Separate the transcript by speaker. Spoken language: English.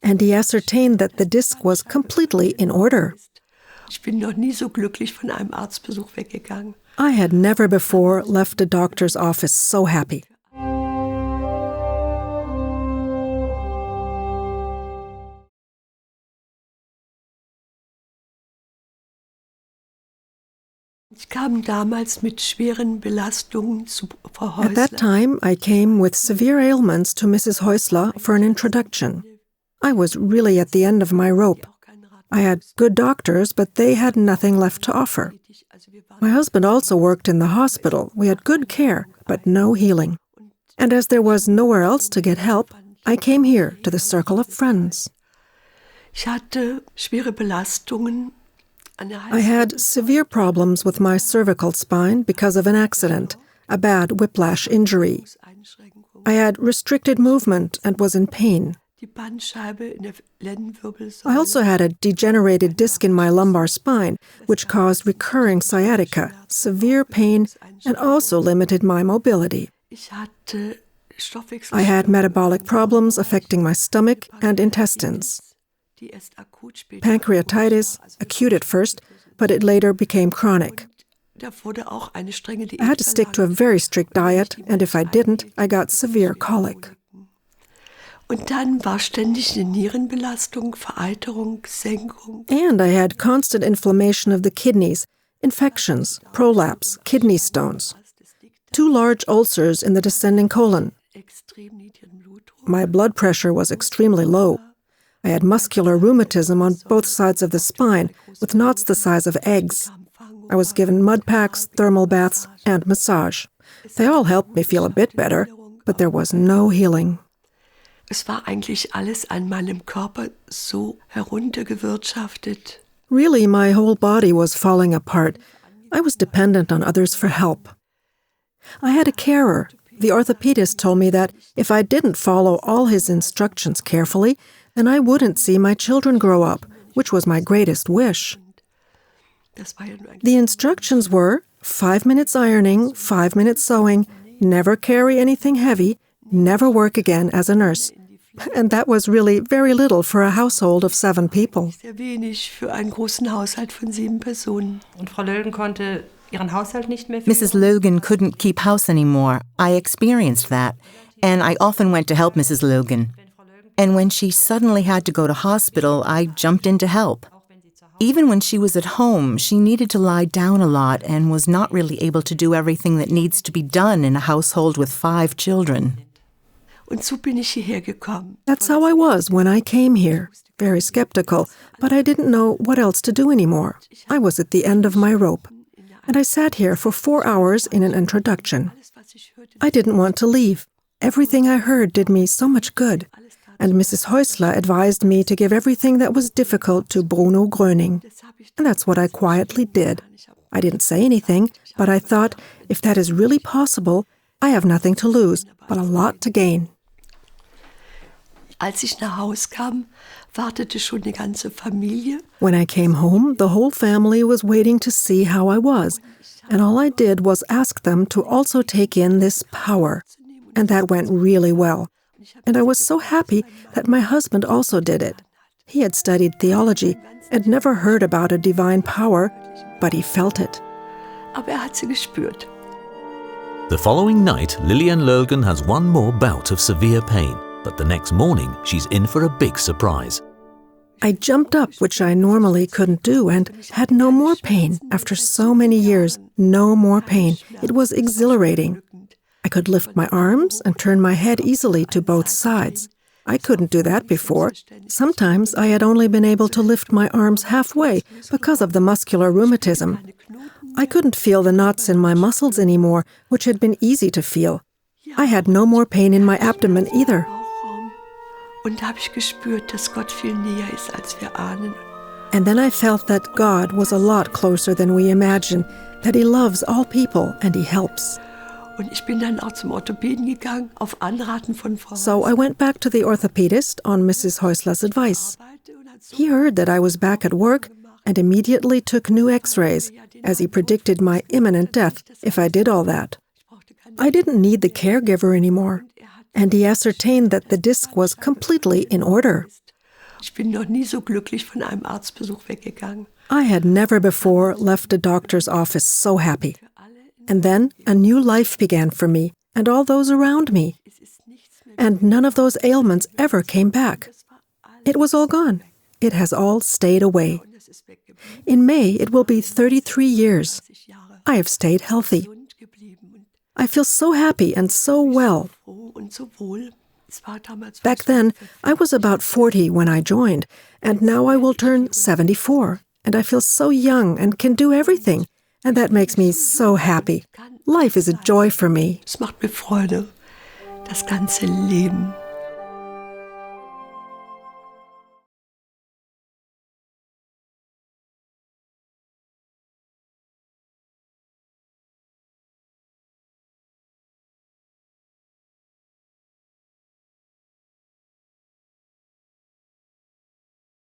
Speaker 1: and he ascertained that the disc was completely in order.
Speaker 2: Ich bin noch nie so glücklich von einem Arztbesuch weggegangen.
Speaker 1: I had never before left a doctor's office so happy.
Speaker 2: Ich kam damals mit schweren Belastungen zu Frau Häusler.
Speaker 1: At that time, I came with severe ailments to Mrs. Häusler for an introduction. I was really at the end of my rope. I had good doctors, but they had nothing left to offer. My husband also worked in the hospital. We had good care, but no healing. And as there was nowhere else to get help, I came here to the circle of friends.
Speaker 2: Ich hatte schwere Belastungen.
Speaker 1: I had severe problems with my cervical spine because of an accident, a bad whiplash injury. I had restricted movement and was in pain. I also had a degenerated disc in my lumbar spine, which caused recurring sciatica, severe pain, and also limited my mobility. I had metabolic problems affecting my stomach and intestines. Pancreatitis, acute at first, but it later became chronic. I had to stick to a very strict diet, and if I didn't, I got severe colic.
Speaker 2: Und dann war ständig eine Nierenbelastung, Vereiterung, Senkung.
Speaker 1: And I had constant inflammation of the kidneys, infections, prolapse, kidney stones, 2 large ulcers in the descending colon. My blood pressure was extremely low. I had muscular rheumatism on both sides of the spine, with knots the size of eggs. I was given mud packs, thermal baths, and massage. They all helped me feel a bit better, but there was no healing.
Speaker 2: Es war eigentlich alles an meinem Körper so heruntergewirtschaftet.
Speaker 1: Really, my whole body was falling apart. I was dependent on others for help. I had a carer. The orthopedist told me that if I didn't follow all his instructions carefully, then I wouldn't see my children grow up, which was my greatest wish. The instructions were 5 minutes ironing, 5 minutes sewing, never carry anything heavy, never work again as a nurse. And that was really very little for a household of 7 people.
Speaker 2: Sehr wenig für einen großen Haushalt von 7 Personen.
Speaker 3: Und Frau Löllgen konnte ihren Haushalt nicht mehr führen?
Speaker 4: Mrs. Löllgen couldn't keep house anymore. I experienced that, and I often went to help Mrs. Löllgen. And when she suddenly had to go to hospital, I jumped in to help. Even when she was at home, she needed to lie down a lot and was not really able to do everything that needs to be done in a household with 5 children.
Speaker 2: Und so bin ich hierher gekommen.
Speaker 1: That's how I was when I came here, very skeptical, but I didn't know what else to do anymore. I was at the end of my rope, and I sat here for 4 hours in an introduction. I didn't want to leave. Everything I heard did me so much good, and Mrs. Häusler advised me to give everything that was difficult to Bruno Gröning. And that's what I quietly did. I didn't say anything, but I thought, if that is really possible, I have nothing to lose, but a lot to gain.
Speaker 2: Als ich nach Haus kam, wartete schon die ganze Familie.
Speaker 1: When I came home, the whole family was waiting to see how I was, and all I did was ask them to also take in this power. And that went really well. And I was so happy that my husband also did it. He had studied theology and never heard about a divine power, but he felt it.
Speaker 2: Aber hat sie gespürt.
Speaker 5: The following night, Lilian Löllgen has one more bout of severe pain, but the next morning she's in for a big surprise.
Speaker 1: I jumped up, which I normally couldn't do, and had no more pain. After so many years, no more pain. It was exhilarating. I could lift my arms and turn my head easily to both sides. I couldn't do that before. Sometimes I had only been able to lift my arms halfway because of the muscular rheumatism. I couldn't feel the knots in my muscles anymore, which had been easy to feel. I had no more pain in my abdomen either.
Speaker 2: Und da habe ich gespürt, dass Gott viel näher ist, als wir ahnen.
Speaker 1: And then I felt that God was a lot closer than we imagine, that He loves all people and He helps.
Speaker 2: Und ich bin dann auch zum Orthopäden gegangen, auf Anraten von Frau.
Speaker 1: So I went back to the orthopedist on Mrs. Häusler's advice. He heard that I was back at work and immediately took new x-rays, as he predicted my imminent death if I did all that. I didn't need the caregiver anymore, and he ascertained that the disc was completely in order.
Speaker 2: Ich bin noch nie so glücklich von einem Arztbesuch weggegangen.
Speaker 1: I had never before left a doctor's office so happy. And then a new life began for me and all those around me. And none of those ailments ever came back. It was all gone. It has all stayed away. In May, it will be 33 years. I have stayed healthy. I feel so happy and so well. Back then, I was about 40 when I joined, and now I will turn 74, and I feel so young and can do everything, and that makes me so happy. Life is a joy for me.
Speaker 2: Es macht mir Freude, das ganze Leben.